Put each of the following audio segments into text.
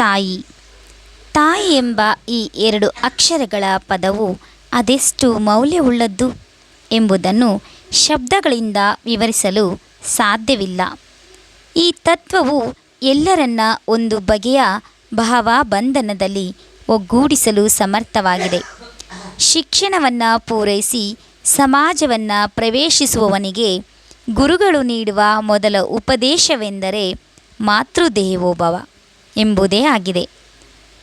ತಾಯಿ. ತಾಯಿ ಎಂಬ ಈ ಎರಡು ಅಕ್ಷರಗಳ ಪದವು ಅದೆಷ್ಟು ಮೌಲ್ಯವುಳ್ಳದ್ದು ಎಂಬುದನ್ನು ಶಬ್ದಗಳಿಂದ ವಿವರಿಸಲು ಸಾಧ್ಯವಿಲ್ಲ. ಈ ತತ್ವವು ಎಲ್ಲರನ್ನ ಒಂದು ಬಗೆಯ ಭಾವಬಂಧನದಲ್ಲಿ ಒಗ್ಗೂಡಿಸಲು ಸಮರ್ಥವಾಗಿದೆ. ಶಿಕ್ಷಣವನ್ನು ಪೂರೈಸಿ ಸಮಾಜವನ್ನು ಪ್ರವೇಶಿಸುವವನಿಗೆ ಗುರುಗಳು ನೀಡುವ ಮೊದಲ ಉಪದೇಶವೆಂದರೆ ಮಾತೃದೇವೋಭವ ಎಂಬುದೇ ಆಗಿದೆ.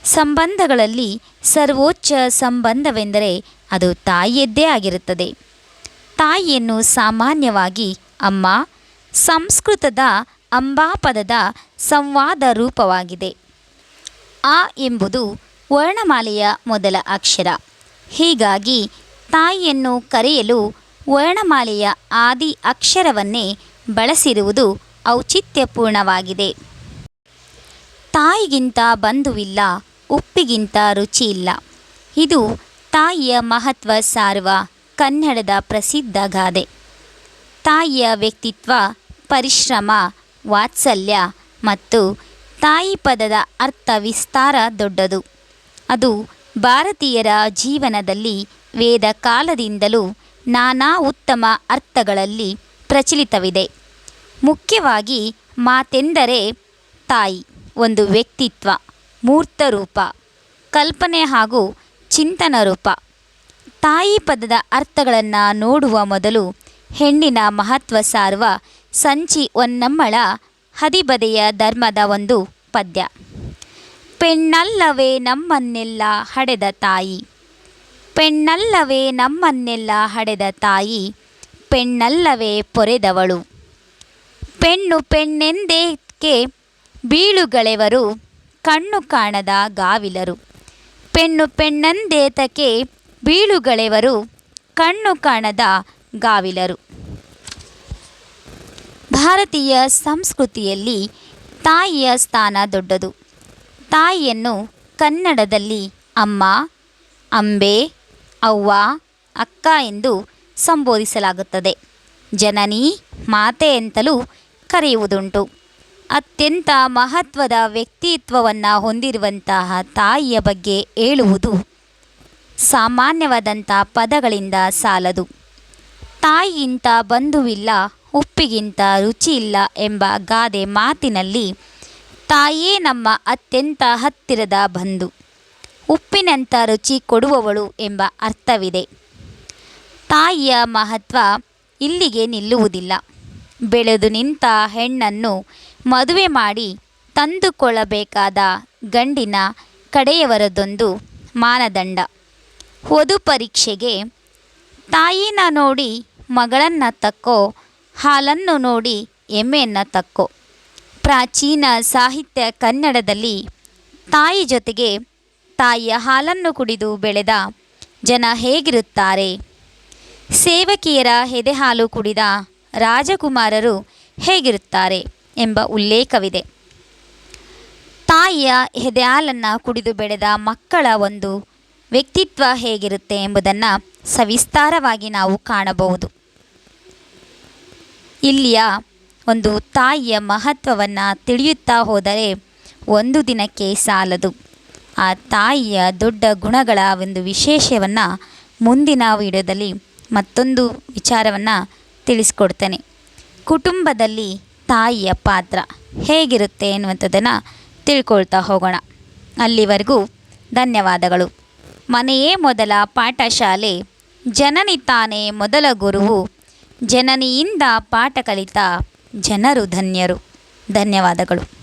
ಸಂಬಂಧಗಳಲ್ಲಿ ಸರ್ವೋಚ್ಚ ಸಂಬಂಧವೆಂದರೆ ಅದು ತಾಯಿಯದ್ದೇ ಆಗಿರುತ್ತದೆ. ತಾಯಿಯನ್ನು ಸಾಮಾನ್ಯವಾಗಿ ಅಮ್ಮ, ಸಂಸ್ಕೃತದ ಅಂಬಾ ಪದದ ಸಂವಾದ ರೂಪವಾಗಿದೆ. ಆ ಎಂಬುದು ವರ್ಣಮಾಲೆಯ ಮೊದಲ ಅಕ್ಷರ. ಹೀಗಾಗಿ ತಾಯಿಯನ್ನು ಕರೆಯಲು ವರ್ಣಮಾಲೆಯ ಆದಿ ಅಕ್ಷರವನ್ನೇ ಬಳಸಿರುವುದು ಔಚಿತ್ಯಪೂರ್ಣವಾಗಿದೆ. ತಾಯಿಗಿಂತ ಬಂಧುವಿಲ್ಲ, ಉಪ್ಪಿಗಿಂತ ರುಚಿಯಿಲ್ಲ. ಇದು ತಾಯಿಯ ಮಹತ್ವ ಸಾರುವ ಕನ್ನಡದ ಪ್ರಸಿದ್ಧ ಗಾದೆ. ತಾಯಿಯ ವ್ಯಕ್ತಿತ್ವ, ಪರಿಶ್ರಮ, ವಾತ್ಸಲ್ಯ ಮತ್ತು ತಾಯಿ ಪದದ ಅರ್ಥ ವಿಸ್ತಾರ ದೊಡ್ಡದು. ಅದು ಭಾರತೀಯರ ಜೀವನದಲ್ಲಿ ವೇದ ಕಾಲದಿಂದಲೂ ನಾನಾ ಉತ್ತಮ ಅರ್ಥಗಳಲ್ಲಿ ಪ್ರಚಲಿತವಿದೆ. ಮುಖ್ಯವಾಗಿ ಮಾತೆಂದರೆ ತಾಯಿ ಒಂದು ವ್ಯಕ್ತಿತ್ವ, ಮೂರ್ತರೂಪ, ಕಲ್ಪನೆ ಹಾಗೂ ಚಿಂತನ ರೂಪ. ತಾಯಿ ಪದದ ಅರ್ಥಗಳನ್ನು ನೋಡುವ ಮೊದಲು ಹೆಣ್ಣಿನ ಮಹತ್ವ ಸಾರುವ ಸಂಚಿ ಹೊನ್ನಮ್ಮಳ ಹದಿಬದೆಯ ಧರ್ಮದ ಒಂದು ಪದ್ಯ. ಪೆಣ್ಣಲ್ಲವೇ ನಮ್ಮನ್ನೆಲ್ಲ ಹಡೆದ ತಾಯಿ, ಪೆಣ್ಣಲ್ಲವೇ ನಮ್ಮನ್ನೆಲ್ಲ ಹಡೆದ ತಾಯಿ, ಪೆಣ್ಣಲ್ಲವೇ ಪೊರೆದವಳು. ಪೆಣ್ಣು ಪೆಣ್ಣೆಂದೇಕೆ ಬೀಳುಗಳೆವರು, ಕಣ್ಣು ಕಾಣದ ಗಾವಿಲರು. ಪೆಣ್ಣು ಪೆಣ್ಣೆಂದೇತಕ್ಕೆ ಬೀಳುಗಳೆವರು, ಕಣ್ಣು ಕಾಣದ ಗಾವಿಲರು. ಭಾರತೀಯ ಸಂಸ್ಕೃತಿಯಲ್ಲಿ ತಾಯಿಯ ಸ್ಥಾನ ದೊಡ್ಡದು. ತಾಯಿಯನ್ನು ಕನ್ನಡದಲ್ಲಿ ಅಮ್ಮ, ಅಂಬೆ, ಅವ್ವ, ಅಕ್ಕ ಎಂದು ಸಂಬೋಧಿಸಲಾಗುತ್ತದೆ. ಜನನಿ, ಮಾತೆ ಅಂತಲೂ ಕರೆಯುವುದುಂಟು. ಅತ್ಯಂತ ಮಹತ್ವದ ವ್ಯಕ್ತಿತ್ವವನ್ನು ಹೊಂದಿರುವಂತಹ ತಾಯಿಯ ಬಗ್ಗೆ ಹೇಳುವುದು ಸಾಮಾನ್ಯವಾದಂಥ ಪದಗಳಿಂದ ಸಾಲದು. ತಾಯಿಗಿಂತ ಬಂಧುವಿಲ್ಲ, ಉಪ್ಪಿಗಿಂತ ರುಚಿಯಿಲ್ಲ ಎಂಬ ಗಾದೆ ಮಾತಿನಲ್ಲಿ ತಾಯಿಯೇ ನಮ್ಮ ಅತ್ಯಂತ ಹತ್ತಿರದ ಬಂಧು, ಉಪ್ಪಿನಂಥ ರುಚಿ ಕೊಡುವವಳು ಎಂಬ ಅರ್ಥವಿದೆ. ತಾಯಿಯ ಮಹತ್ವ ಇಲ್ಲಿಗೆ ನಿಲ್ಲುವುದಿಲ್ಲ. ಬೆಳೆದು ನಿಂತ ಹೆಣ್ಣನ್ನು ಮದುವೆ ಮಾಡಿ ತಂದುಕೊಳ್ಳಬೇಕಾದ ಗಂಡಿನ ಕಡೆಯವರದೊಂದು ಮಾನದಂಡ. ವಧು ಪರೀಕ್ಷೆಗೆ ತಾಯಿನ ನೋಡಿ ಮಗಳನ್ನು ತಕ್ಕೋ, ಹಾಲನ್ನು ನೋಡಿ ಎಮ್ಮೆಯನ್ನು ತಕ್ಕೋ. ಪ್ರಾಚೀನ ಸಾಹಿತ್ಯ ಕನ್ನಡದಲ್ಲಿ ತಾಯಿ ಜೊತೆಗೆ ತಾಯಿಯ ಹಾಲನ್ನು ಕುಡಿದು ಬೆಳೆದ ಜನ ಹೇಗಿರುತ್ತಾರೆ, ಸೇವಕಿಯರ ಎದೆಹಾಲು ಕುಡಿದ ರಾಜಕುಮಾರರು ಹೇಗಿರುತ್ತಾರೆ ಎಂಬ ಉಲ್ಲೇಖವಿದೆ. ತಾಯಿಯ ಎದೆಹಾಲನ್ನು ಕುಡಿದು ಬೆಳೆದ ಮಕ್ಕಳ ಒಂದು ವ್ಯಕ್ತಿತ್ವ ಹೇಗಿರುತ್ತೆ ಎಂಬುದನ್ನು ಸವಿಸ್ತಾರವಾಗಿ ನಾವು ಕಾಣಬಹುದು. ಇಲ್ಲಿಯ ಒಂದು ತಾಯಿಯ ಮಹತ್ವವನ್ನು ತಿಳಿಯುತ್ತಾ ಹೋದರೆ ಒಂದು ದಿನಕ್ಕೆ ಸಾಲದು. ಆ ತಾಯಿಯ ದೊಡ್ಡ ಗುಣಗಳ ಒಂದು ವಿಶೇಷವನ್ನು ಮುಂದಿನ ವಿಡಿಯೋದಲ್ಲಿ ಮತ್ತೊಂದು ವಿಚಾರವನ್ನು ತಿಳಿಸ್ಕೊಡ್ತೇನೆ. ಕುಟುಂಬದಲ್ಲಿ ತಾಯಿಯ ಪಾತ್ರ ಹೇಗಿರುತ್ತೆ ಎನ್ನುವಂಥದ್ದನ್ನು ತಿಳ್ಕೊಳ್ತಾ ಹೋಗೋಣ. ಅಲ್ಲಿವರೆಗೂ ಧನ್ಯವಾದಗಳು. ಮನೆಯೇ ಮೊದಲ ಪಾಠಶಾಲೆ, ಜನನಿ ತಾನೇ ಮೊದಲ ಗುರುವು, ಜನನಿಯಿಂದ ಪಾಠ ಕಲಿತ ಜನರು ಧನ್ಯರು. ಧನ್ಯವಾದಗಳು.